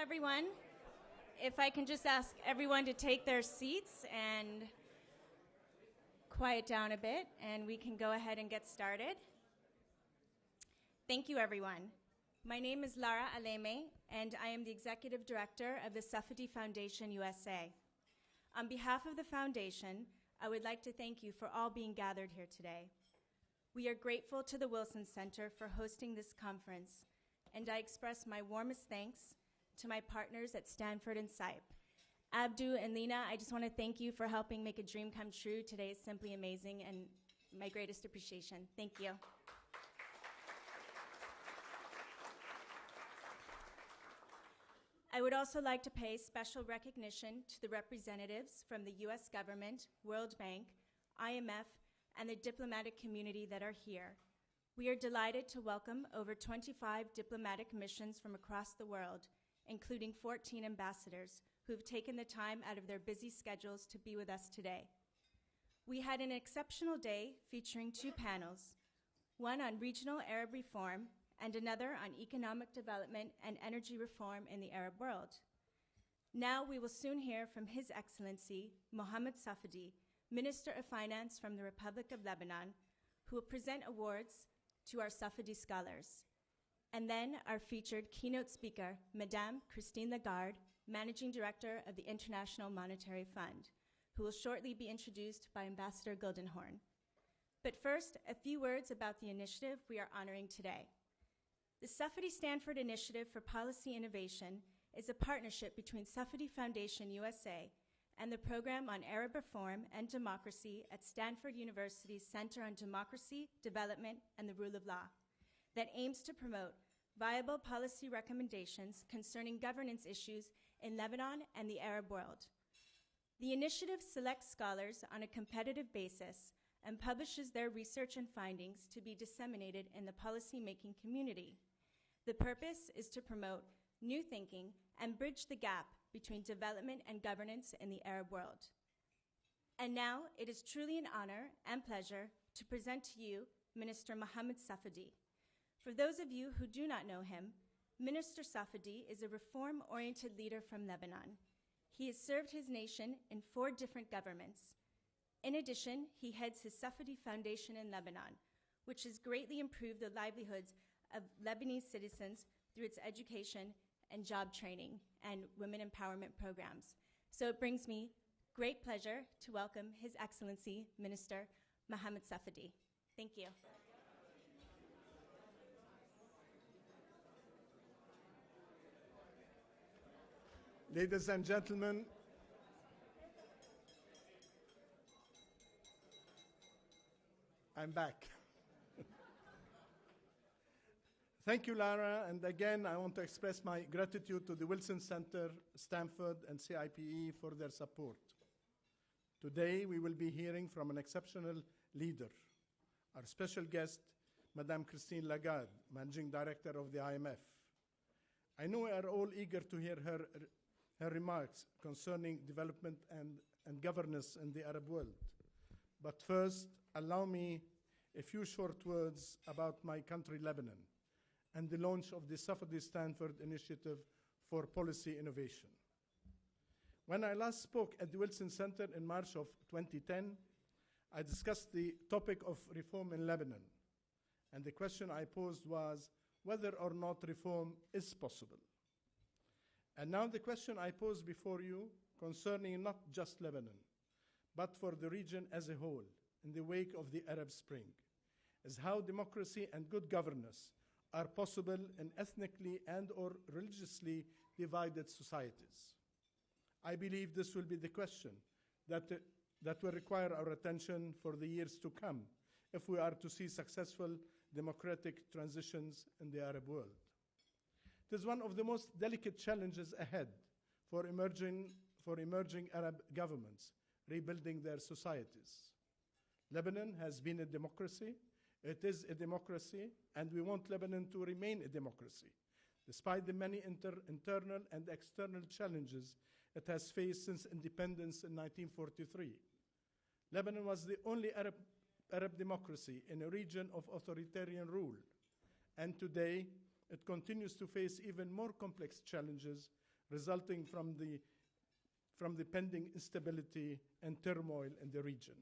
everyone. If I can just ask everyone to take their seats and quiet down a bit, and we can go ahead and get started. Thank you, everyone. My name is Lara Aleme, and I am the Executive Director of the Safadi Foundation USA. On behalf of the Foundation, I would like to thank you for all being gathered here today. We are grateful to the Wilson Center for hosting this conference, and I express my warmest thanks to my partners at Stanford and SIPE. Abdu and Lena, I just want to thank you for helping make a dream come true. Today is simply amazing, and my greatest appreciation. Thank you. I would also like to pay special recognition to the representatives from the US government, World Bank, IMF, and the diplomatic community that are here. We are delighted to welcome over 25 diplomatic missions from across the world, including 14 ambassadors who have taken the time out of their busy schedules to be with us today. We had an exceptional day featuring two panels, one on regional Arab reform and another on economic development and energy reform in the Arab world. Now we will soon hear from His Excellency Mohamed Safadi, Minister of Finance from the Republic of Lebanon, who will present awards to our Safadi scholars. And then our featured keynote speaker, Madame Christine Lagarde, Managing Director of the International Monetary Fund, who will shortly be introduced by Ambassador Gildenhorn. But first, a few words about the initiative we are honoring today. The Safadi Stanford Initiative for Policy Innovation is a partnership between Safadi Foundation USA and the Program on Arab Reform and Democracy at Stanford University's Center on Democracy, Development, and the Rule of Law that aims to promote viable policy recommendations concerning governance issues in Lebanon and the Arab world. The initiative selects scholars on a competitive basis and publishes their research and findings to be disseminated in the policymaking community. The purpose is to promote new thinking and bridge the gap between development and governance in the Arab world. And now it is truly an honor and pleasure to present to you Minister Mohamed Safadi. For those of you who do not know him, Minister Safadi is a reform-oriented leader from Lebanon. He has served his nation in 4 different governments. In addition, he heads his Safadi Foundation in Lebanon, which has greatly improved the livelihoods of Lebanese citizens through its education and job training and women empowerment programs. So it brings me great pleasure to welcome His Excellency Minister Mohamed Safadi. Thank you. Ladies and gentlemen, I'm back. Thank you, Lara, and again, I want to express my gratitude to the Wilson Center, Stanford, and CIPE for their support. Today, we will be hearing from an exceptional leader, our special guest, Madame Christine Lagarde, Managing Director of the IMF. I know we are all eager to hear her remarks concerning development and governance in the Arab world. But first, allow me a few short words about my country, Lebanon, and the launch of the Safadi Stanford Initiative for Policy Innovation. When I last spoke at the Wilson Center in March of 2010, I discussed the topic of reform in Lebanon, and the question I posed was whether or not reform is possible. And now the question I pose before you, concerning not just Lebanon, but for the region as a whole, in the wake of the Arab Spring, is how democracy and good governance are possible in ethnically and or religiously divided societies. I believe this will be the question that will require our attention for the years to come if we are to see successful democratic transitions in the Arab world. It is one of the most delicate challenges ahead for emerging Arab governments, rebuilding their societies. Lebanon has been a democracy. It is a democracy, and we want Lebanon to remain a democracy, despite the many internal and external challenges it has faced since independence in 1943. Lebanon was the only Arab democracy in a region of authoritarian rule, and today it continues to face even more complex challenges resulting from the pending instability and turmoil in the region.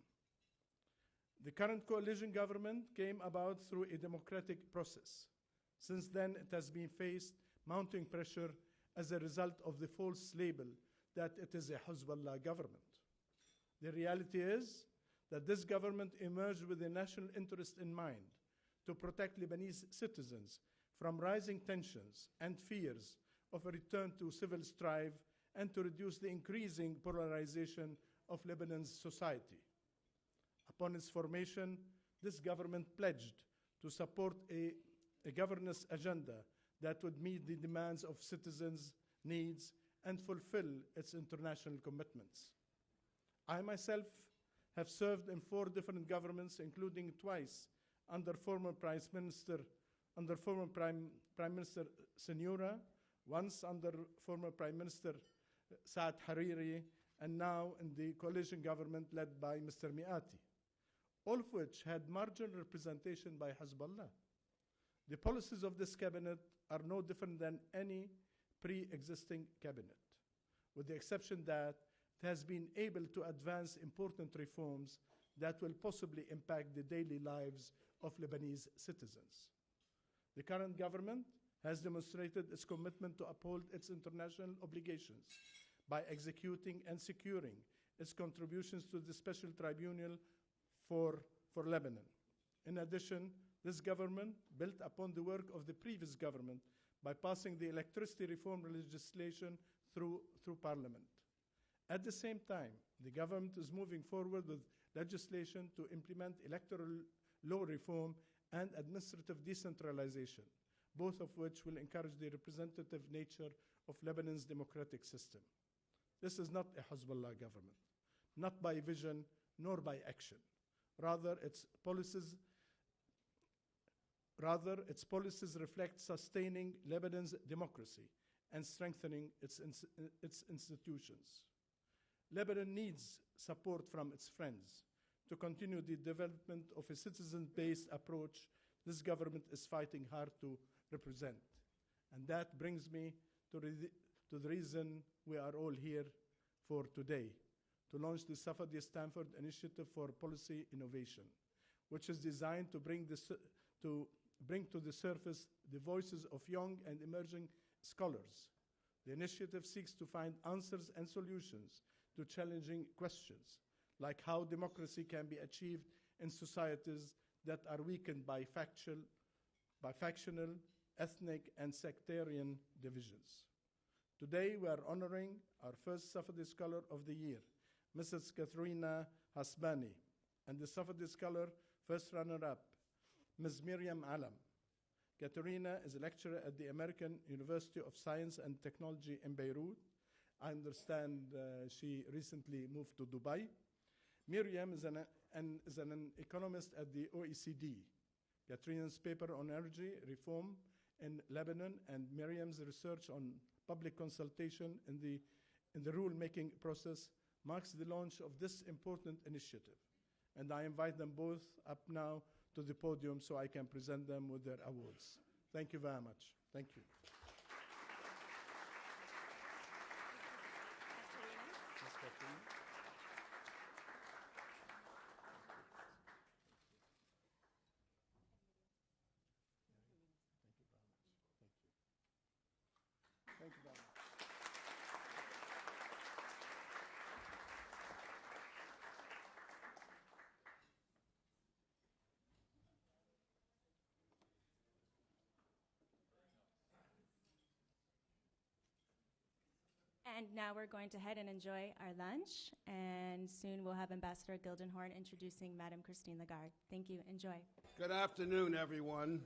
The current coalition government came about through a democratic process. Since then, it has been faced mounting pressure as a result of the false label that it is a Hezbollah government. The reality is that this government emerged with a national interest in mind to protect Lebanese citizens from rising tensions and fears of a return to civil strife and to reduce the increasing polarization of Lebanon's society. Upon its formation, this government pledged to support a governance agenda that would meet the demands of citizens' needs and fulfill its international commitments. I myself have served in 4 different governments, including twice under former Prime Minister Senura, once under former Prime Minister Saad Hariri, and now in the coalition government led by Mr. Miati, all of which had marginal representation by Hezbollah. The policies of this cabinet are no different than any pre-existing cabinet, with the exception that it has been able to advance important reforms that will possibly impact the daily lives of Lebanese citizens. The current government has demonstrated its commitment to uphold its international obligations by executing and securing its contributions to the Special Tribunal for Lebanon. In addition, this government built upon the work of the previous government by passing the electricity reform legislation through Parliament. At the same time, the government is moving forward with legislation to implement electoral law reform and administrative decentralization, both of which will encourage the representative nature of Lebanon's democratic system. This is not a Hezbollah government, not by vision nor by action. Rather, its policies reflect sustaining Lebanon's democracy and strengthening its institutions. Lebanon needs support from its friends to continue the development of a citizen-based approach this government is fighting hard to represent. And that brings me to the reason we are all here for today, to launch the Safadi Stanford Initiative for Policy Innovation, which is designed to bring to the surface the voices of young and emerging scholars. The initiative seeks to find answers and solutions to challenging questions, like how democracy can be achieved in societies that are weakened by factional, ethnic, and sectarian divisions. Today, we are honoring our first Safadi Scholar of the Year, Mrs. Katharina Hasbani, and the Safadi Scholar first runner-up, Ms. Miriam Alam. Katharina is a lecturer at the American University of Science and Technology in Beirut. I understand she recently moved to Dubai. Miriam is an economist at the OECD. Katharina's paper on energy reform in Lebanon and Miriam's research on public consultation in the rule-making process marks the launch of this important initiative. And I invite them both up now to the podium so I can present them with their awards. Thank you very much. Thank you. Thank you very much. And now we're going to head and enjoy our lunch, and soon we'll have Ambassador Gildenhorn introducing Madame Christine Lagarde. Thank you. Enjoy. Good afternoon, everyone.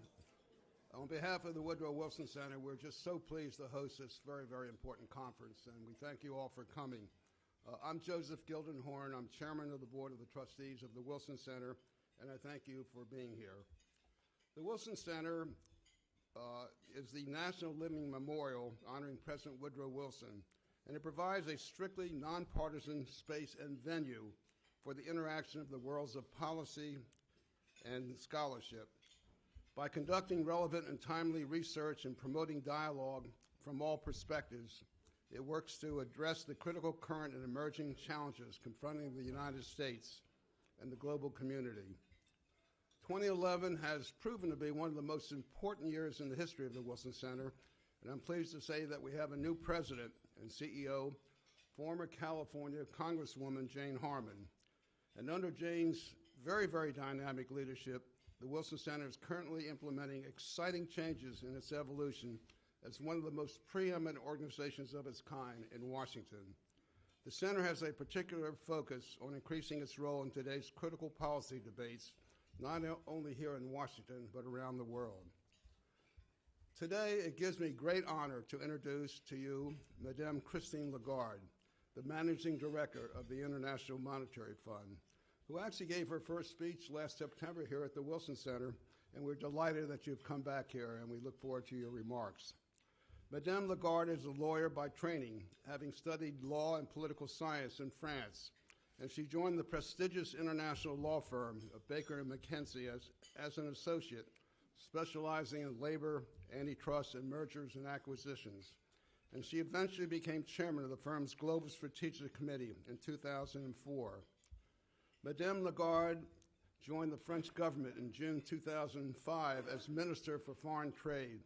On behalf of the Woodrow Wilson Center, we're just so pleased to host this very, very important conference, and we thank you all for coming. I'm Joseph Gildenhorn. I'm chairman of the board of the trustees of the Wilson Center, and I thank you for being here. The Wilson Center is the National Living Memorial honoring President Woodrow Wilson, and it provides a strictly nonpartisan space and venue for the interaction of the worlds of policy and scholarship. By conducting relevant and timely research and promoting dialogue from all perspectives, It works to address the critical current and emerging challenges confronting the United States and the global community. 2011 has proven to be one of the most important years in the history of the Wilson Center, and I'm pleased to say that we have a new president and CEO, former California Congresswoman Jane Harman. And under Jane's very, very dynamic leadership, the Wilson Center is currently implementing exciting changes in its evolution as one of the most preeminent organizations of its kind in Washington. The center has a particular focus on increasing its role in today's critical policy debates, not only here in Washington, but around the world. Today, it gives me great honor to introduce to you Madame Christine Lagarde, the Managing Director of the International Monetary Fund, who actually gave her first speech last September here at the Wilson Center, and we're delighted that you've come back here, and we look forward to your remarks. Madame Lagarde is a lawyer by training, having studied law and political science in France, and she joined the prestigious international law firm of Baker & McKenzie as an associate, specializing in labor, antitrust, and mergers and acquisitions. And she eventually became chairman of the firm's Global Strategic Committee in 2004. Madame Lagarde joined the French government in June 2005 as Minister for Foreign Trade,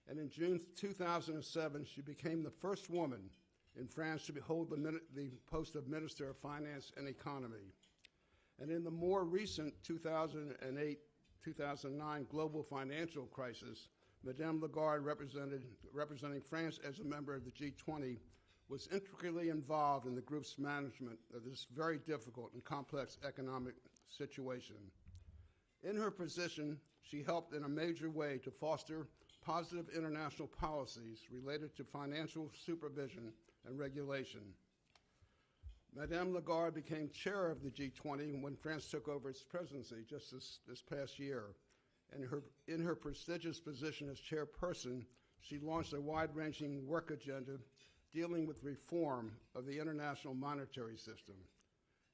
and in June 2007, she became the first woman in France to hold the post of Minister of Finance and Economy. And in the more recent 2008-2009 global financial crisis, Madame Lagarde, representing France as a member of the G20, was intricately involved in the group's management of this very difficult and complex economic situation. In her position, she helped in a major way to foster positive international policies related to financial supervision and regulation. Madame Lagarde became chair of the G20 when France took over its presidency just this past year. And in her prestigious position as chairperson, she launched a wide-ranging work agenda dealing with reform of the international monetary system.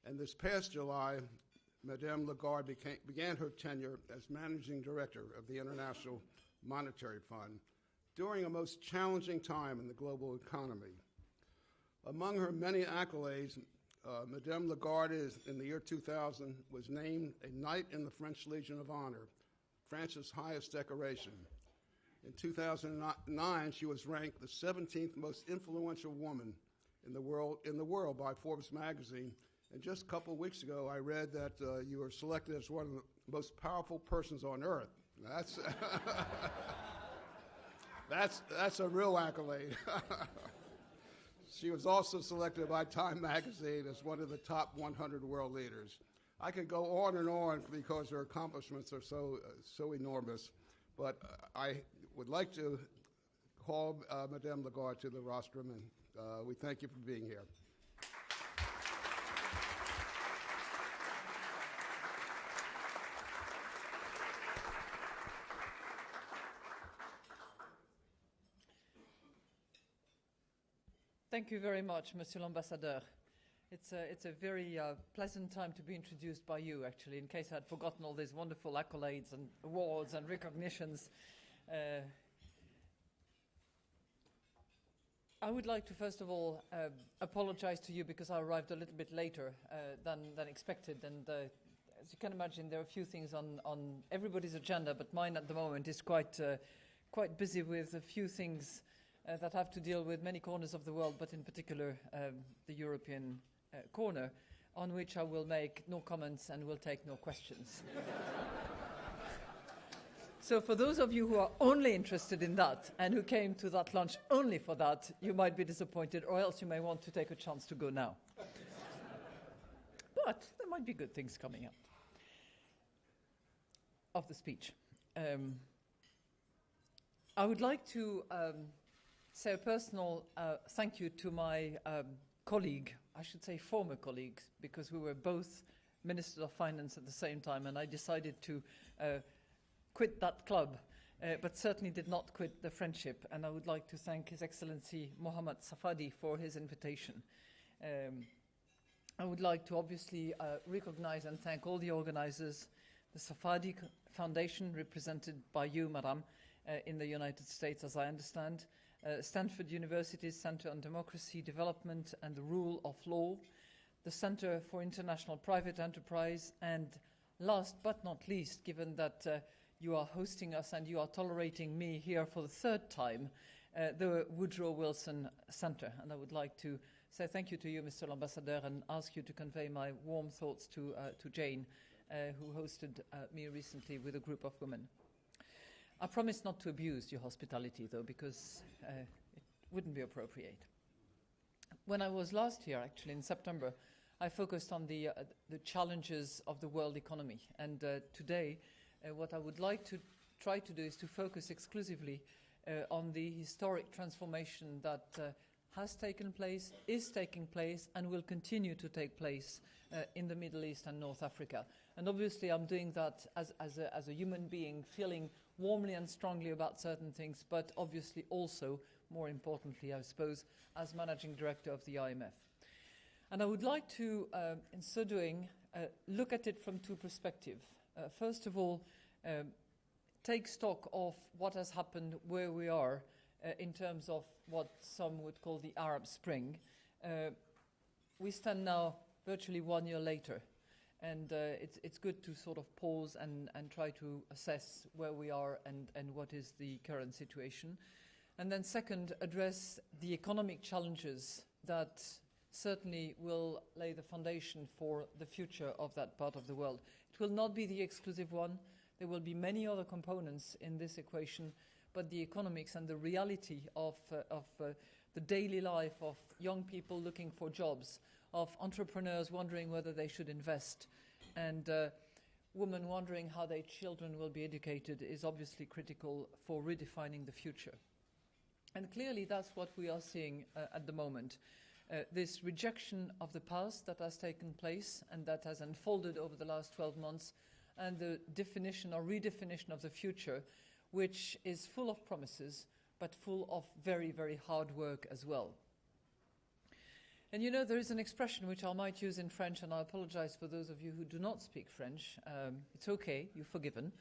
And this past July, Madame Lagarde began her tenure as managing director of the International Monetary Fund during a most challenging time in the global economy. Among her many accolades, Madame Lagarde in the year 2000 was named a Knight in the French Legion of Honor, France's highest decoration. In 2009, she was ranked the 17th most influential woman in the world by Forbes magazine. And just a couple of weeks ago, I read that you were selected as one of the most powerful persons on earth. That's a real accolade. She was also selected by Time magazine as one of the top 100 world leaders. I could go on and on because her accomplishments are so enormous, but I would like to call Madame Lagarde to the rostrum, and we thank you for being here. Thank you very much, Monsieur l'Ambassadeur. It's a very pleasant time to be introduced by you, actually, in case I had forgotten all these wonderful accolades and awards and recognitions. I would like to, first of all, apologize to you because I arrived a little bit later than expected. And as you can imagine, there are a few things on everybody's agenda, but mine at the moment is quite busy with a few things that have to deal with many corners of the world, but in particular the European corner, on which I will make no comments and will take no questions. So for those of you who are only interested in that and who came to that lunch only for that, you might be disappointed, or else you may want to take a chance to go now. But there might be good things coming up of the speech. I would like to say a personal thank you to my colleague, I should say former colleagues, because we were both Ministers of Finance at the same time, and I decided to quit that club, but certainly did not quit the friendship. And I would like to thank His Excellency Mohamed Safadi for his invitation. I would like to obviously recognize and thank all the organizers, the Safadi Foundation, represented by you, Madam, in the United States, as I understand, Stanford University's Center on Democracy, Development and the Rule of Law, the Center for International Private Enterprise, and last but not least, given that you are hosting us and you are tolerating me here for the third time, the Woodrow Wilson Center. And I would like to say thank you to you, Mr. L'Ambassadeur, and ask you to convey my warm thoughts to Jane, who hosted me recently with a group of women. I promise not to abuse your hospitality, though, because it wouldn't be appropriate. When I was last here, actually, in September, I focused on the challenges of the world economy. And today, what I would like to try to do is to focus exclusively on the historic transformation that has taken place, is taking place, and will continue to take place in the Middle East and North Africa. And obviously I'm doing that as a human being, feeling warmly and strongly about certain things, but obviously also, more importantly, I suppose, as Managing Director of the IMF. And I would like to, in so doing, look at it from two perspectives. First of all, take stock of what has happened, where we are, in terms of what some would call the Arab Spring. We stand now virtually 1 year later, and it's good to sort of pause and try to assess where we are and what is the current situation. And then second, address the economic challenges that certainly will lay the foundation for the future of that part of the world. It will not be the exclusive one. There will be many other components in this equation, but the economics and the reality of the daily life of young people looking for jobs, of entrepreneurs wondering whether they should invest, and women wondering how their children will be educated is obviously critical for redefining the future. And clearly that's what we are seeing at the moment. This rejection of the past that has taken place and that has unfolded over the last 12 months, and the definition or redefinition of the future, which is full of promises, but full of very, very hard work as well. And you know, there is an expression which I might use in French, and I apologize for those of you who do not speak French. It's okay, you're forgiven.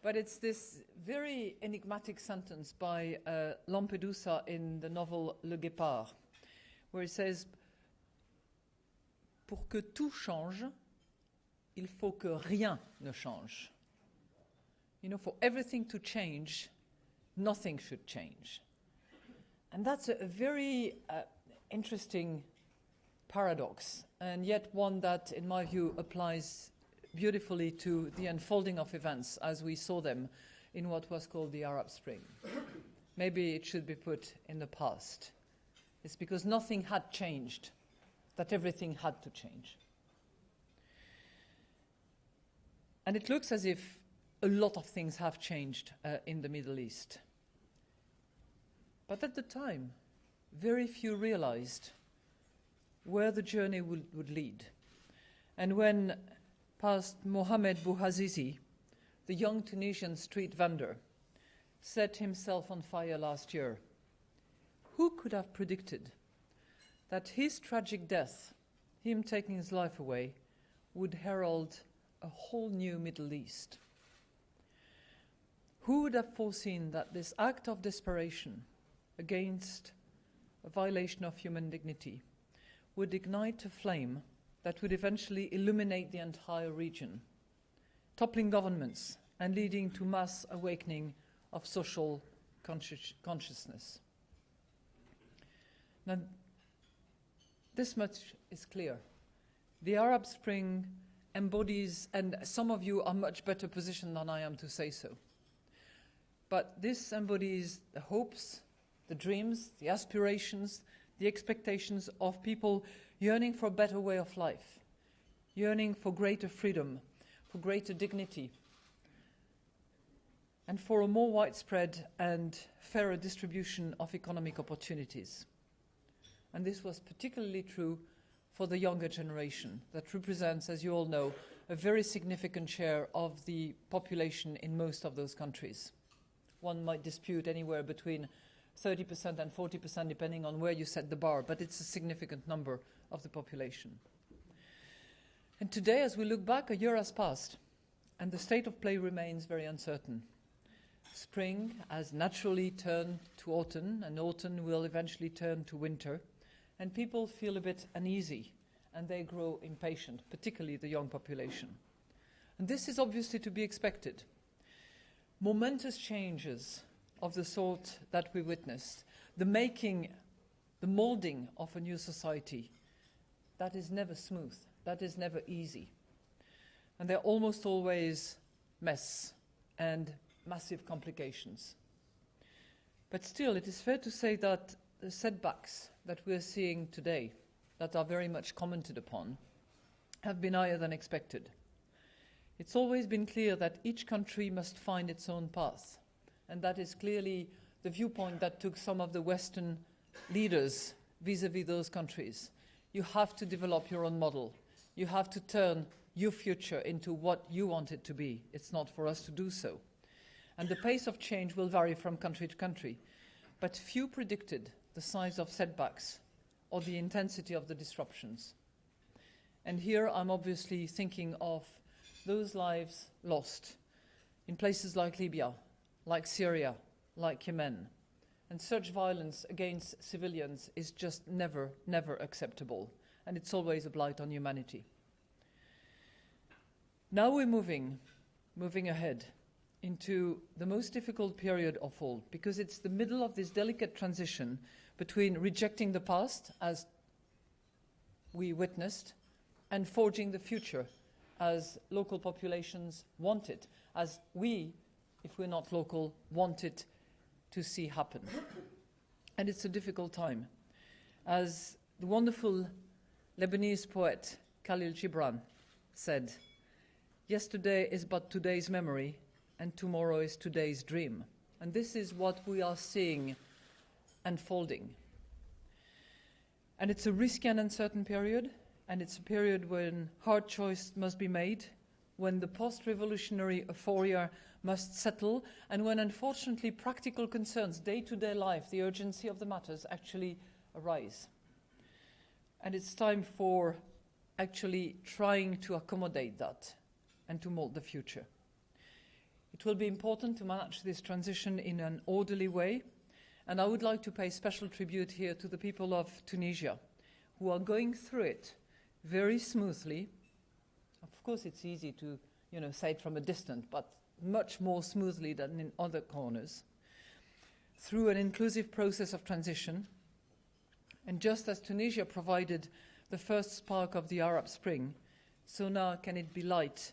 But it's this very enigmatic sentence by Lampedusa in the novel Le Guépard, where it says, "Pour que tout change, il faut que rien ne change." You know, for everything to change, nothing should change. And that's a very interesting paradox, and yet one that, in my view, applies beautifully to the unfolding of events as we saw them in what was called the Arab Spring. Maybe it should be put in the past. It's because nothing had changed that everything had to change. And it looks as if a lot of things have changed in the Middle East. But at the time, very few realized where the journey would lead. And when past Mohamed Bouazizi, the young Tunisian street vendor, set himself on fire last year, who could have predicted that his tragic death, him taking his life away, would herald a whole new Middle East? Who would have foreseen that this act of desperation against a violation of human dignity would ignite a flame that would eventually illuminate the entire region, toppling governments and leading to mass awakening of social consciousness? Now, this much is clear. The Arab Spring embodies, and some of you are much better positioned than I am to say so, but this embodies the hopes, the dreams, the aspirations, the expectations of people yearning for a better way of life, yearning for greater freedom, for greater dignity, and for a more widespread and fairer distribution of economic opportunities. And this was particularly true for the younger generation that represents, as you all know, a very significant share of the population in most of those countries. One might dispute anywhere between 30% and 40%, depending on where you set the bar, but it's a significant number of the population. And today, as we look back, a year has passed, and the state of play remains very uncertain. Spring has naturally turned to autumn, and autumn will eventually turn to winter, and people feel a bit uneasy, and they grow impatient, particularly the young population. And this is obviously to be expected. Momentous changes of the sort that we witnessed, the molding of a new society, that is never smooth, that is never easy. And they're almost always mess and massive complications. But still, it is fair to say that the setbacks that we're seeing today, that are very much commented upon, have been higher than expected. It's always been clear that each country must find its own path, and that is clearly the viewpoint that took some of the Western leaders vis-à-vis those countries. You have to develop your own model. You have to turn your future into what you want it to be. It's not for us to do so. And the pace of change will vary from country to country. But few predicted the size of setbacks or the intensity of the disruptions. And here I'm obviously thinking of those lives lost in places like Libya, like Syria, like Yemen. And such violence against civilians is just never, never acceptable. And it's always a blight on humanity. Now we're moving ahead into the most difficult period of all, because it's the middle of this delicate transition between rejecting the past, as we witnessed, and forging the future, as local populations want it, as we, if we're not local, want it to see happen. And it's a difficult time. As the wonderful Lebanese poet Khalil Gibran said, "Yesterday is but today's memory, and tomorrow is today's dream." And this is what we are seeing unfolding. And it's a risky and uncertain period, and it's a period when hard choice must be made, when the post-revolutionary euphoria must settle, and when, unfortunately, practical concerns, day-to-day life, the urgency of the matters actually arise. And it's time for actually trying to accommodate that and to mold the future. It will be important to manage this transition in an orderly way, and I would like to pay special tribute here to the people of Tunisia, who are going through it very smoothly. Of course, it's easy to, say it from a distance, but much more smoothly than in other corners, through an inclusive process of transition. And just as Tunisia provided the first spark of the Arab Spring, so now can it be light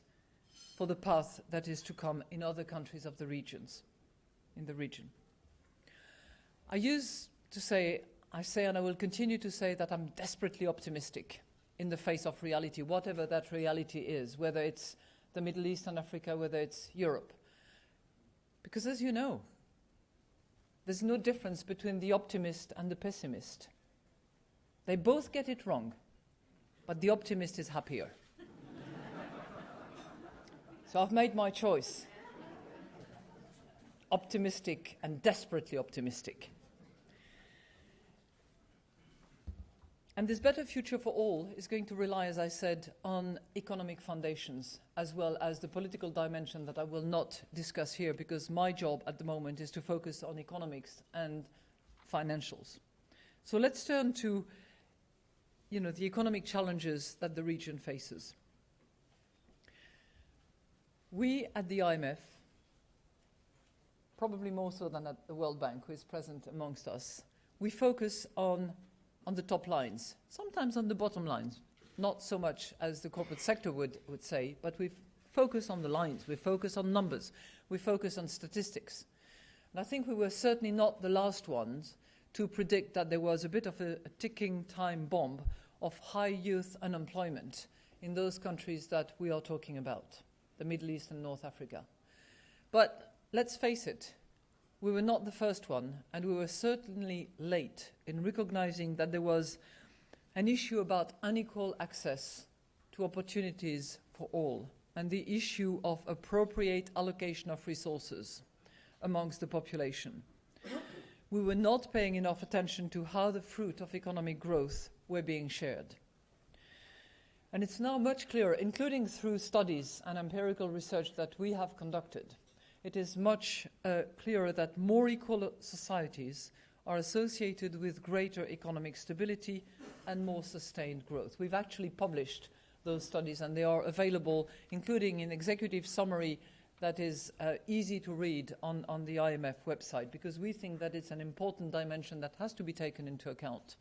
for the path that is to come in other countries of the region. I say, and I will continue to say, that I'm desperately optimistic in the face of reality, whatever that reality is, whether it's the Middle East and Africa, whether it's Europe. Because as you know, there's no difference between the optimist and the pessimist. They both get it wrong, but the optimist is happier. So I've made my choice. Optimistic and desperately optimistic. And this better future for all is going to rely, as I said, on economic foundations, as well as the political dimension that I will not discuss here, because my job at the moment is to focus on economics and financials. So let's turn to, the economic challenges that the region faces. We at the IMF, probably more so than at the World Bank, who is present amongst us, we focus on the top lines, sometimes on the bottom lines, not so much as the corporate sector would say, but we focus on the lines, we focus on numbers, we focus on statistics. And I think we were certainly not the last ones to predict that there was a bit of a ticking time bomb of high youth unemployment in those countries that we are talking about, the Middle East and North Africa. But let's face it, we were not the first one, and we were certainly late in recognizing that there was an issue about unequal access to opportunities for all, and the issue of appropriate allocation of resources amongst the population. We were not paying enough attention to how the fruit of economic growth were being shared. And it's now much clearer, including through studies and empirical research that we have conducted. it is much clearer that more equal societies are associated with greater economic stability and more sustained growth. We've actually published those studies, and they are available, including an executive summary that is easy to read on the IMF website, because we think that it's an important dimension that has to be taken into account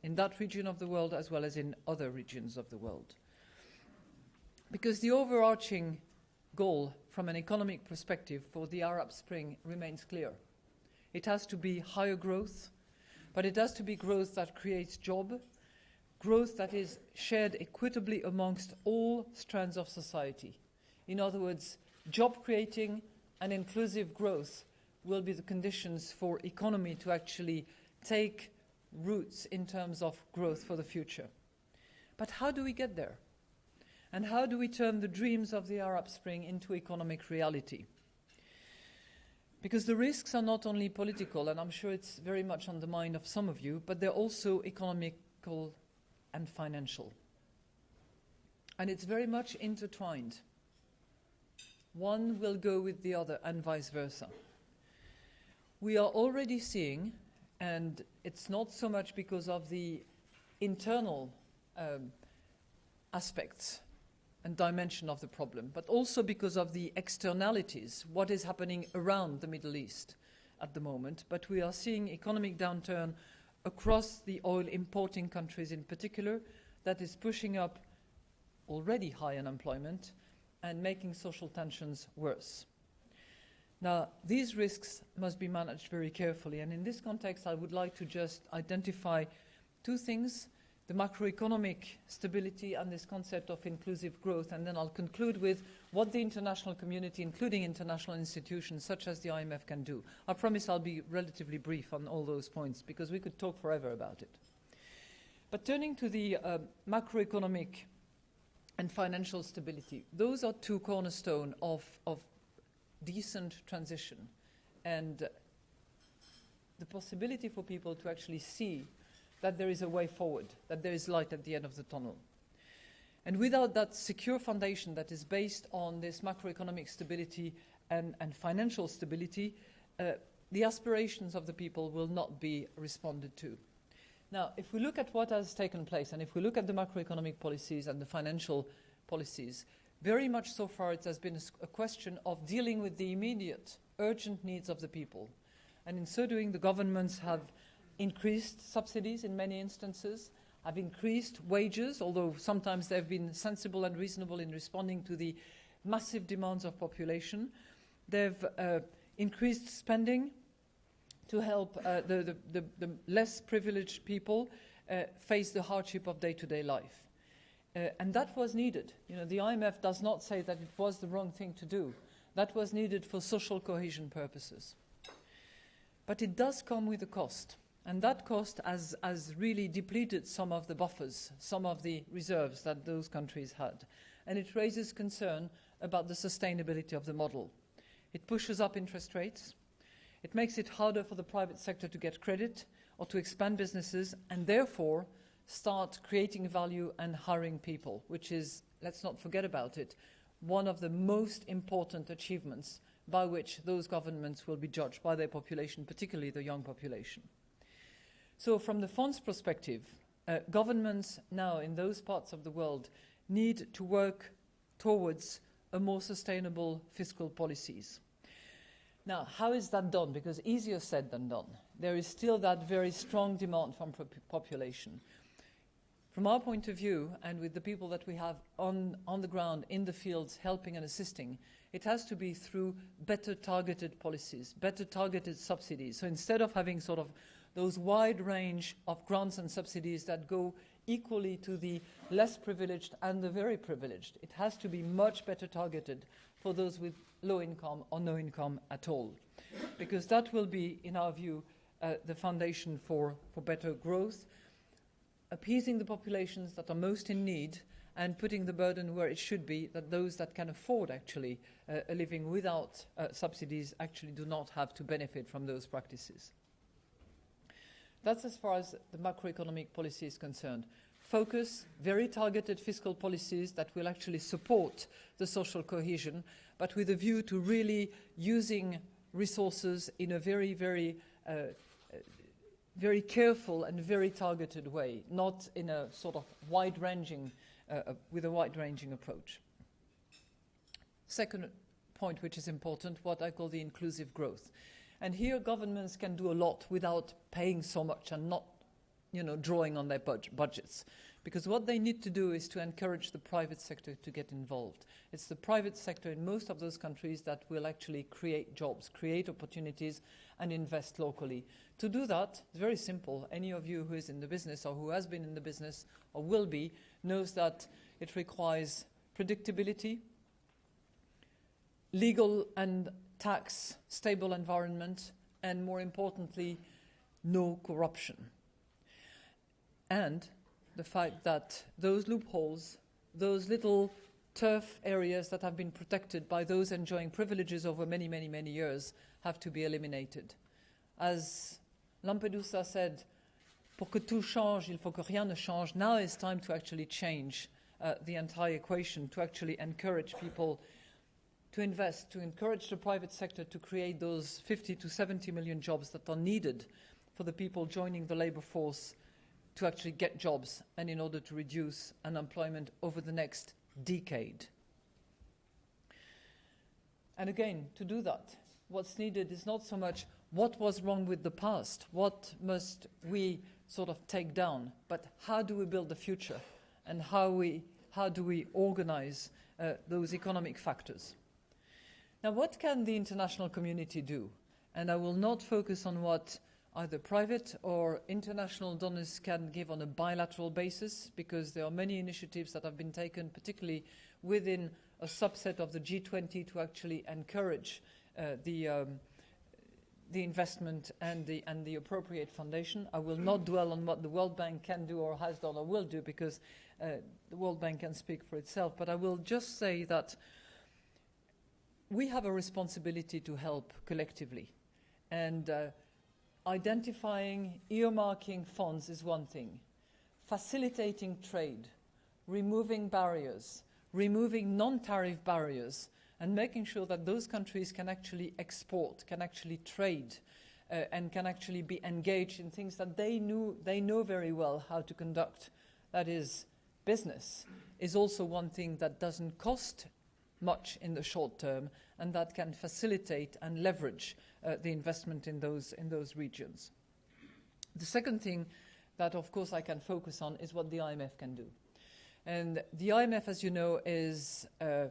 in that region of the world as well as in other regions of the world. Because the overarching goal from an economic perspective for the Arab Spring remains clear. It has to be higher growth, but it has to be growth that creates growth that is shared equitably amongst all strands of society. In other words, job creating and inclusive growth will be the conditions for economy to actually take roots in terms of growth for the future. But how do we get there? And how do we turn the dreams of the Arab Spring into economic reality? Because the risks are not only political, and I'm sure it's very much on the mind of some of you, but they're also economical and financial. And it's very much intertwined. One will go with the other and vice versa. We are already seeing, and it's not so much because of the internal aspects and dimension of the problem, but also because of the externalities, what is happening around the Middle East at the moment. But we are seeing economic downturn across the oil importing countries in particular, that is pushing up already high unemployment and making social tensions worse. Now, these risks must be managed very carefully, and in this context I would like to just identify two things: the macroeconomic stability and this concept of inclusive growth, and then I'll conclude with what the international community, including international institutions such as the IMF, can do. I promise I'll be relatively brief on all those points, because we could talk forever about it. But turning to the macroeconomic and financial stability, those are two cornerstones of decent transition and the possibility for people to actually see that there is a way forward, that there is light at the end of the tunnel. And without that secure foundation that is based on this macroeconomic stability and financial stability, the aspirations of the people will not be responded to. Now, if we look at what has taken place, and if we look at the macroeconomic policies and the financial policies, very much so far it has been a question of dealing with the immediate, urgent needs of the people. And in so doing, the governments have increased subsidies in many instances, have increased wages, although sometimes they've been sensible and reasonable in responding to the massive demands of population. They've increased spending to help the less privileged people face the hardship of day-to-day life. And that was needed. You know, the IMF does not say that it was the wrong thing to do. That was needed for social cohesion purposes. But it does come with a cost. And that cost has really depleted some of the buffers, some of the reserves that those countries had. And it raises concern about the sustainability of the model. It pushes up interest rates. It makes it harder for the private sector to get credit or to expand businesses, and therefore start creating value and hiring people, which is, let's not forget about it, one of the most important achievements by which those governments will be judged by their population, particularly the young population. So from the fund's perspective, governments now in those parts of the world need to work towards a more sustainable fiscal policies. Now, how is that done? Because easier said than done. There is still that very strong demand from population. From our point of view, and with the people that we have on the ground, in the fields, helping and assisting, it has to be through better targeted policies, better targeted subsidies. So instead of having sort of those wide range of grants and subsidies that go equally to the less privileged and the very privileged, it has to be much better targeted for those with low income or no income at all. Because that will be, in our view, the foundation for better growth, appeasing the populations that are most in need and putting the burden where it should be, that those that can afford actually a living without subsidies actually do not have to benefit from those practices. That's as far as the macroeconomic policy is concerned. Focus, very targeted fiscal policies that will actually support the social cohesion, but with a view to really using resources in a very, very very careful and very targeted way, not in a sort of wide-ranging, with a wide-ranging approach. Second point, which is important, what I call the inclusive growth. And here governments can do a lot without paying so much and not, drawing on their budgets. Because what they need to do is to encourage the private sector to get involved. It's the private sector in most of those countries that will actually create jobs, create opportunities, and invest locally. To do that, it's very simple. Any of you who is in the business or who has been in the business or will be knows that it requires predictability, legal and tax stable environment, and more importantly, no corruption. And the fact that those loopholes, those little turf areas that have been protected by those enjoying privileges over many, many, many years have to be eliminated. As Lampedusa said, pour que tout change, il faut que rien ne change. Now it's time to actually change the entire equation, to actually encourage people to invest, to encourage the private sector to create those 50 to 70 million jobs that are needed for the people joining the labor force to actually get jobs and in order to reduce unemployment over the next decade. And again, to do that, what's needed is not so much what was wrong with the past, what must we sort of take down, but how do we build the future and how do we organize those economic factors. Now, what can the international community do? And I will not focus on what either private or international donors can give on a bilateral basis, because there are many initiatives that have been taken, particularly within a subset of the G20, to actually encourage the investment and the appropriate foundation. I will not dwell on what the World Bank can do or has done or will do, because the World Bank can speak for itself. But I will just say that we have a responsibility to help collectively. And identifying, earmarking funds is one thing. Facilitating trade, removing barriers, removing non-tariff barriers, and making sure that those countries can actually export, can actually trade, and can actually be engaged in things that they know very well how to conduct. That is, business is also one thing that doesn't cost much in the short term, and that can facilitate and leverage the investment in those regions. The second thing that, of course, I can focus on is what the IMF can do. And the IMF, as you know, is a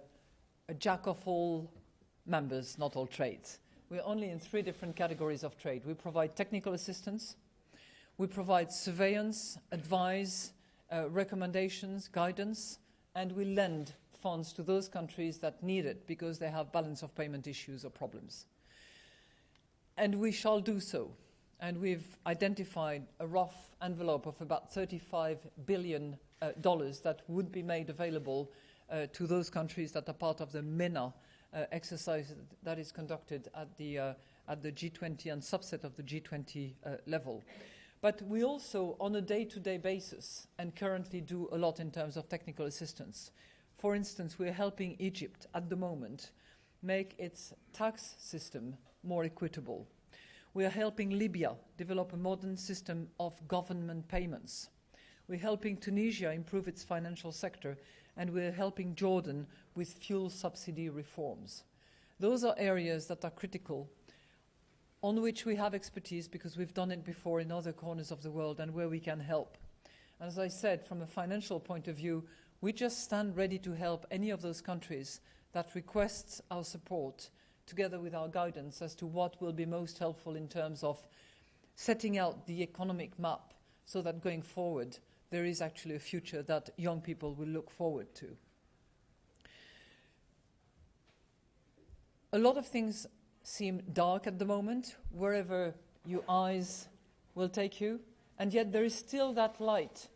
jack of all members, not all trades. We're only in 3 different categories of trade. We provide technical assistance, we provide surveillance, advice, recommendations, guidance, and we lend funds to those countries that need it because they have balance of payment issues or problems. And we shall do so. And we've identified a rough envelope of about $35 billion that would be made available to those countries that are part of the MENA exercise that is conducted at the G20 and subset of the G20 level. But we also, on a day-to-day basis, and currently do a lot in terms of technical assistance. For instance, we're helping Egypt at the moment make its tax system more equitable. We are helping Libya develop a modern system of government payments. We're helping Tunisia improve its financial sector, and we're helping Jordan with fuel subsidy reforms. Those are areas that are critical, on which we have expertise because we've done it before in other corners of the world and where we can help. And as I said, from a financial point of view, we just stand ready to help any of those countries that requests our support, together with our guidance as to what will be most helpful in terms of setting out the economic map so that going forward there is actually a future that young people will look forward to. A lot of things seem dark at the moment, wherever your eyes will take you, and yet there is still that light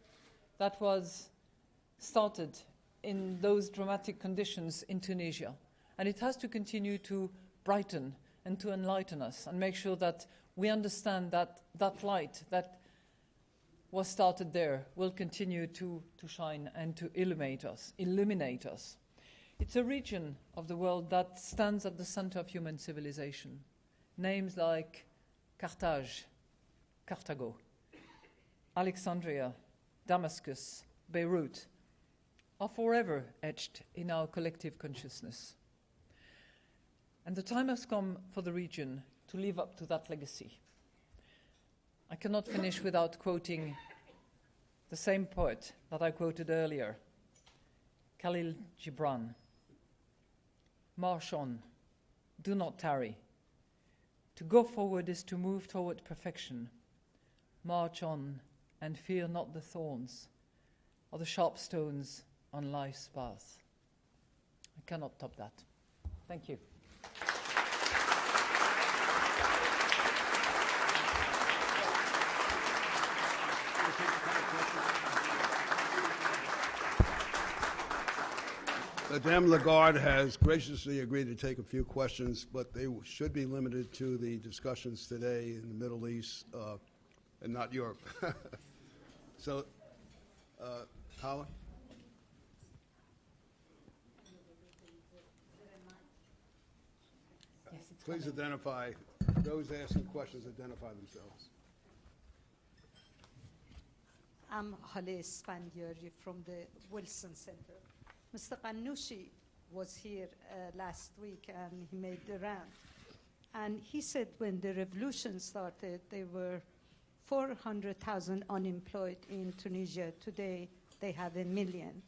that was started in those dramatic conditions in Tunisia. And it has to continue to brighten and to enlighten us and make sure that we understand that that light that was started there will continue to shine and to illuminate us. It's a region of the world that stands at the center of human civilization. Names like Carthage, Carthago, Alexandria, Damascus, Beirut are forever etched in our collective consciousness. And the time has come for the region to live up to that legacy. I cannot finish without quoting the same poet that I quoted earlier, Khalil Gibran. March on, do not tarry. To go forward is to move toward perfection. March on and fear not the thorns or the sharp stones on life's path. I cannot top that. Thank you. Madame Lagarde has graciously agreed to take a few questions, but they should be limited to the discussions today in the Middle East and not Europe. So, Colin? Yes, Please identify, those asking questions identify themselves. I'm Haleh Spandiari from the Wilson Center. Mr. Qannouchi was here last week and he made the round. And he said when the revolution started, there were 400,000 unemployed in Tunisia. Today, they have 1 million.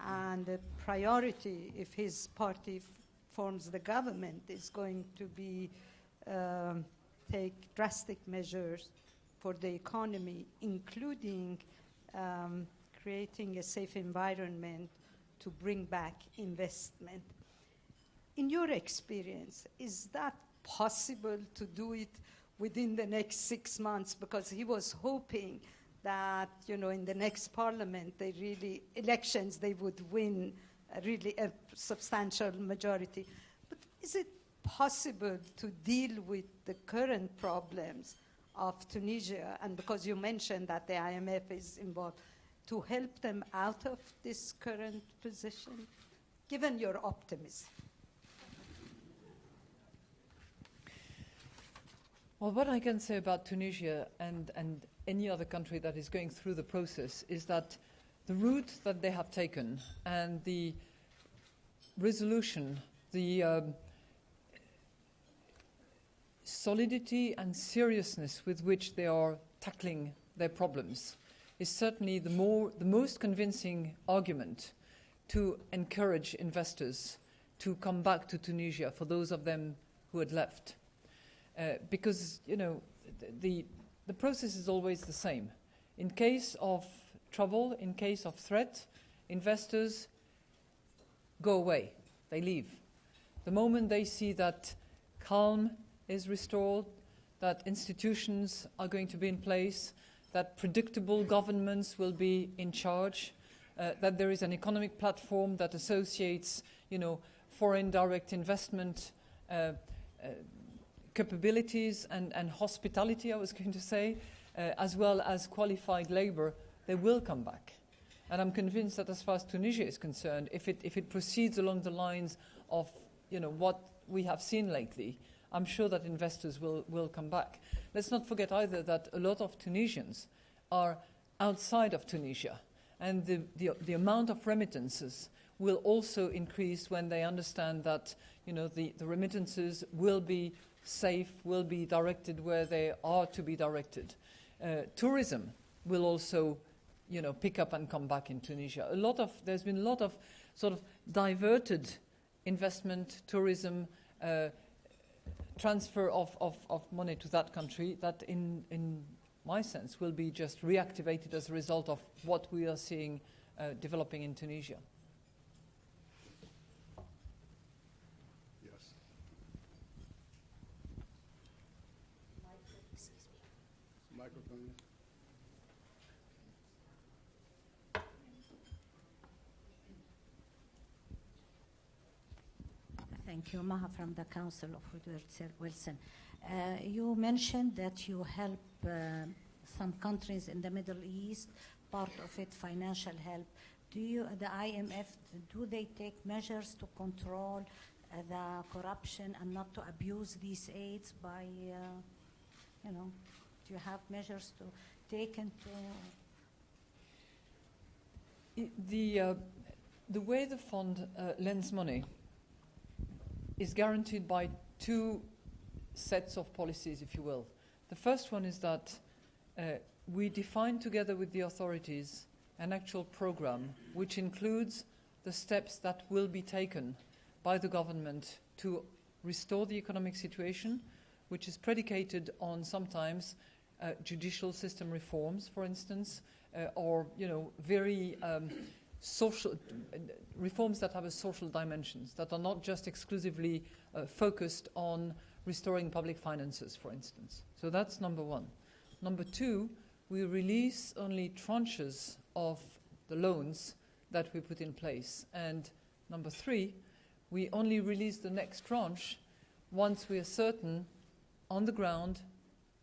And the priority, if his party forms the government, is going to be take drastic measures for the economy, including creating a safe environment to bring back investment. In your experience, is that possible to do it within the next 6 months? Because he was hoping that, in the next parliament, elections, they would win really a substantial majority. But is it possible to deal with the current problems of Tunisia? And because you mentioned that the IMF is involved, to help them out of this current position, given your optimism? Well, what I can say about Tunisia and any other country that is going through the process is that the route that they have taken and the resolution, the solidity and seriousness with which they are tackling their problems is certainly the most convincing argument to encourage investors to come back to Tunisia for those of them who had left. Because, the process is always the same. In case of trouble, in case of threat, investors go away, they leave. The moment they see that calm is restored, that institutions are going to be in place, that predictable governments will be in charge, that there is an economic platform that associates, foreign direct investment capabilities and hospitality, I was going to say, as well as qualified labor, they will come back. And I'm convinced that as far as Tunisia is concerned, if it proceeds along the lines of what we have seen lately, I'm sure that investors will come back. Let's not forget either that a lot of Tunisians are outside of Tunisia, and the amount of remittances will also increase when they understand that the remittances will be safe, will be directed where they are to be directed. Tourism will also pick up and come back in Tunisia. There's been a lot of sort of diverted investment, tourism, transfer of money to that country that in my sense will be just reactivated as a result of what we are seeing developing in Tunisia. Yes. Microphone. Thank you, Maha from the Council of Woodward Wilson. You mentioned that you help some countries in the Middle East, part of it financial help, the IMF, do they take measures to control the corruption and not to abuse these aids by, do you have measures to take into? The way the fund lends money is guaranteed by two sets of policies, if you will. The first one is that we define together with the authorities an actual program which includes the steps that will be taken by the government to restore the economic situation, which is predicated on sometimes judicial system reforms, for instance, or very social reforms that have a social dimensions, that are not just exclusively focused on restoring public finances, for instance. So that's number one. Number two, we release only tranches of the loans that we put in place. And number three, we only release the next tranche once we are certain on the ground,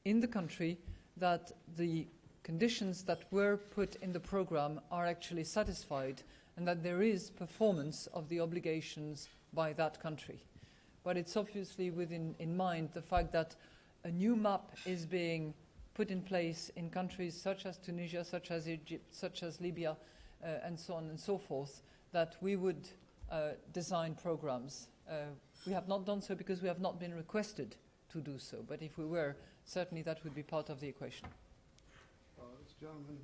in the country, that the conditions that were put in the program are actually satisfied and that there is performance of the obligations by that country. But it's obviously in mind the fact that a new map is being put in place in countries such as Tunisia, such as Egypt, such as Libya, and so on and so forth, that we would design programs. We have not done so because we have not been requested to do so, but if we were, certainly that would be part of the equation. This gentleman.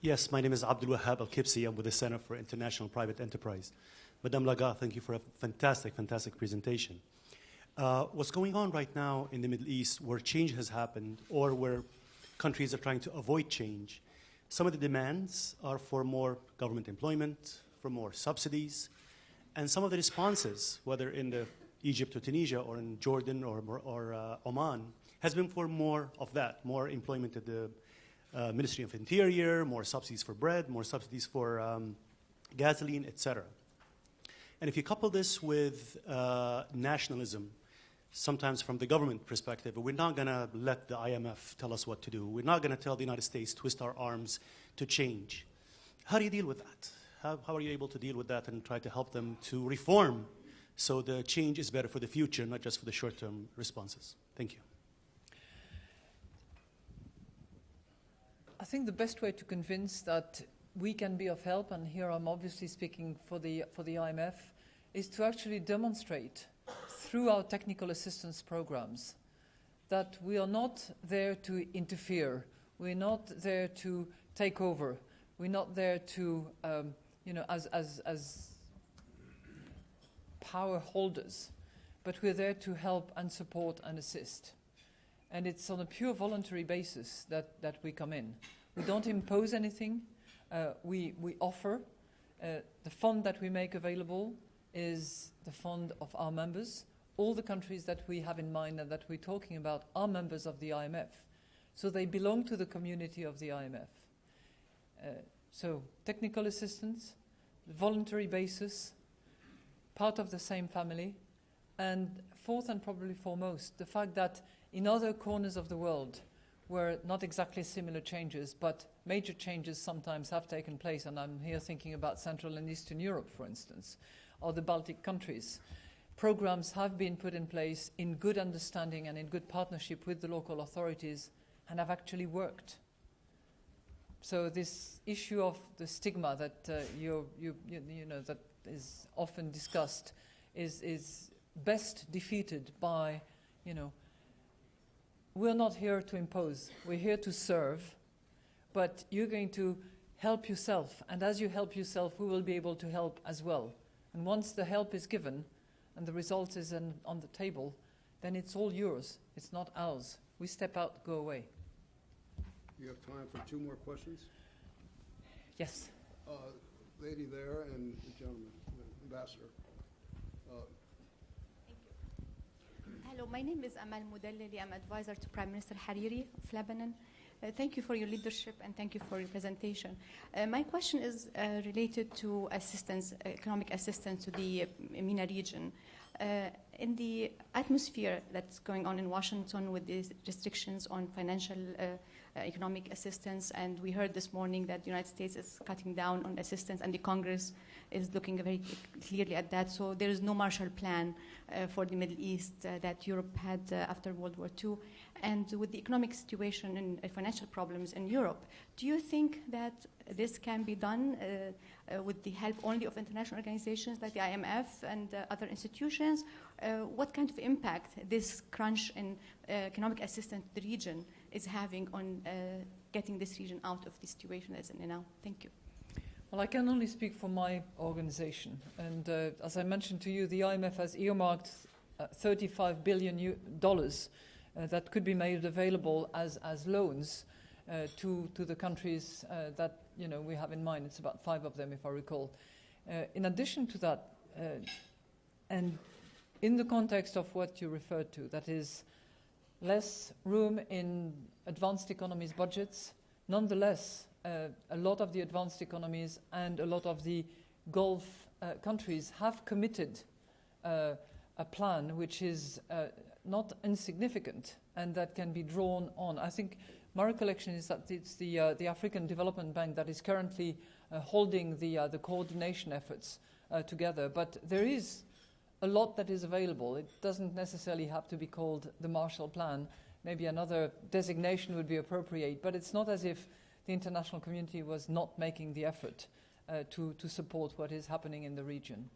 Yes, my name is Abdul Wahab Al-Kibsi. I'm with the Center for International Private Enterprise. Madame Lagarde, thank you for a fantastic presentation. What's going on right now in the Middle East, where change has happened or where countries are trying to avoid change, some of the demands are for more government employment, for more subsidies, and some of the responses, whether in Egypt or Tunisia or in Jordan or Oman, has been for more of that, more employment at the Ministry of Interior, more subsidies for bread, more subsidies for gasoline, etc. And if you couple this with nationalism, sometimes from the government perspective, we're not going to let the IMF tell us what to do. We're not going to tell the United States, twist our arms to change. How do you deal with that? How are you able to deal with that and try to help them to reform so the change is better for the future, not just for the short-term responses? Thank you. I think the best way to convince that we can be of help, and here I'm obviously speaking for the IMF, is to actually demonstrate through our technical assistance programs that we are not there to interfere. We're not there to take over. We're not there to, as power holders, but we're there to help and support and assist. And it's on a pure voluntary basis that we come in. We don't impose anything. We offer. The fund that we make available is the fund of our members. All the countries that we have in mind and that we're talking about are members of the IMF. So they belong to the community of the IMF. So technical assistance, voluntary basis, part of the same family, and fourth and probably foremost, the fact that in other corners of the world where not exactly similar changes, but major changes sometimes have taken place, and I'm here thinking about Central and Eastern Europe, for instance, or the Baltic countries, programs have been put in place in good understanding and in good partnership with the local authorities and have actually worked. So this issue of the stigma that that is often discussed is best defeated by, we're not here to impose. We're here to serve, but you're going to help yourself, and as you help yourself, we will be able to help as well. And once the help is given and the result is on the table, then it's all yours. It's not ours. We step out, go away. You have time for two more questions? Yes. Lady there and the gentleman, the ambassador. Hello, my name is Amal Mudallali. I'm advisor to Prime Minister Hariri of Lebanon. Thank you for your leadership and thank you for your presentation. My question is related to assistance, economic assistance to the MENA region. in the atmosphere that's going on in Washington with these restrictions on financial economic assistance, and we heard this morning that the United States is cutting down on assistance, and the Congress is looking very clearly at that. So there is no Marshall Plan for the Middle East that Europe had after World War II. And with the economic situation and financial problems in Europe, do you think that this can be done with the help only of international organizations like the IMF and other institutions? What kind of impact this crunch in economic assistance to the region is having on getting this region out of the situation that's in now? Thank you. Well, I can only speak for my organization. And as I mentioned to you, the IMF has earmarked $35 billion that could be made available as loans to the countries that we have in mind. It's about 5 of them, if I recall. In addition to that, and in the context of what you referred to, that is less room in advanced economies budgets, nonetheless, a lot of the advanced economies and a lot of the Gulf countries have committed a plan which is not insignificant and that can be drawn on. I think my recollection is that it's the African Development Bank that is currently holding the coordination efforts together. But there is a lot that is available. It doesn't necessarily have to be called the Marshall Plan. Maybe another designation would be appropriate, but it's not as if the international community was not making the effort to support what is happening in the region.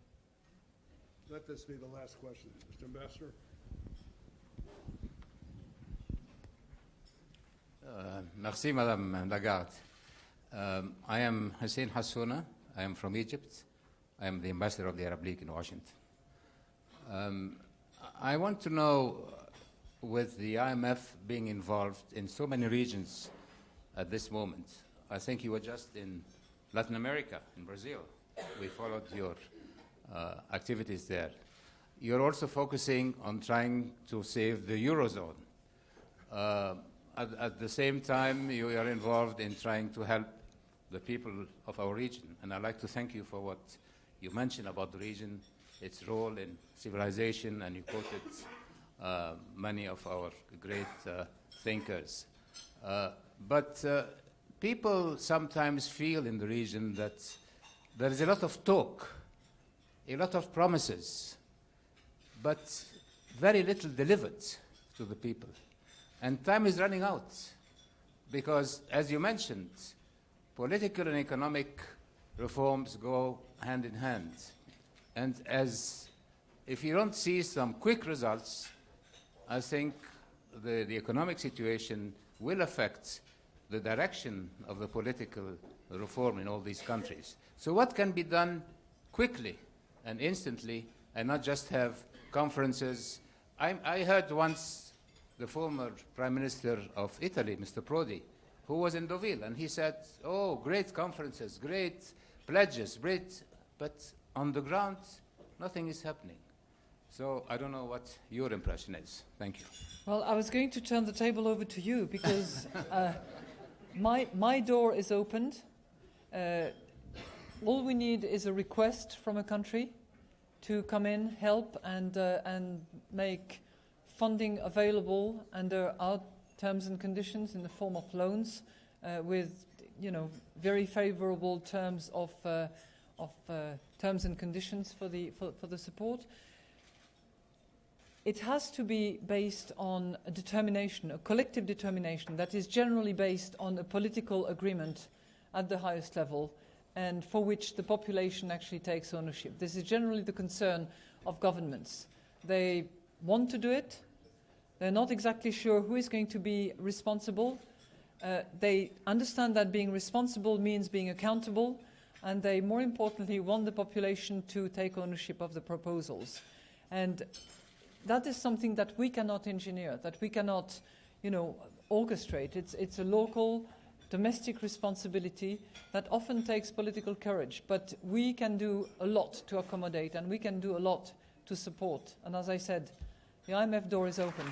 Let this be the last question. Mr. Ambassador. Merci, Madame Lagarde. I am Hussein Hassouna. I am from Egypt. I am the ambassador of the Arab League in Washington. I want to know, with the IMF being involved in so many regions at this moment, I think you were just in Latin America, in Brazil. We followed your activities there. You're also focusing on trying to save the Eurozone. At the same time, you are involved in trying to help the people of our region. And I'd like to thank you for what you mentioned about the region, its role in civilization, and you quoted many of our great thinkers. But people sometimes feel in the region that there is a lot of talk, a lot of promises, but very little delivered to the people. And time is running out because, as you mentioned, political and economic reforms go hand in hand. And if you don't see some quick results, I think the economic situation will affect the direction of the political reform in all these countries. So what can be done quickly and instantly and not just have conferences? I heard once the former Prime Minister of Italy, Mr. Prodi, who was in Deauville, and he said, oh, great conferences, great pledges, great, but on the ground, nothing is happening. So I don't know what your impression is. Thank you. Well, I was going to turn the table over to you because my door is opened. All we need is a request from a country to come in, help, and make funding available under our terms and conditions in the form of loans with, very favorable terms of terms and conditions for the support. It has to be based on a determination, a collective determination that is generally based on a political agreement at the highest level and for which the population actually takes ownership. This is generally the concern of governments. They want to do it. They're not exactly sure who is going to be responsible. They understand that being responsible means being accountable, and they, more importantly, want the population to take ownership of the proposals. And that is something that we cannot engineer, that we cannot, orchestrate. It's a local, domestic responsibility that often takes political courage. But we can do a lot to accommodate, and we can do a lot to support. And as I said, the IMF door is open.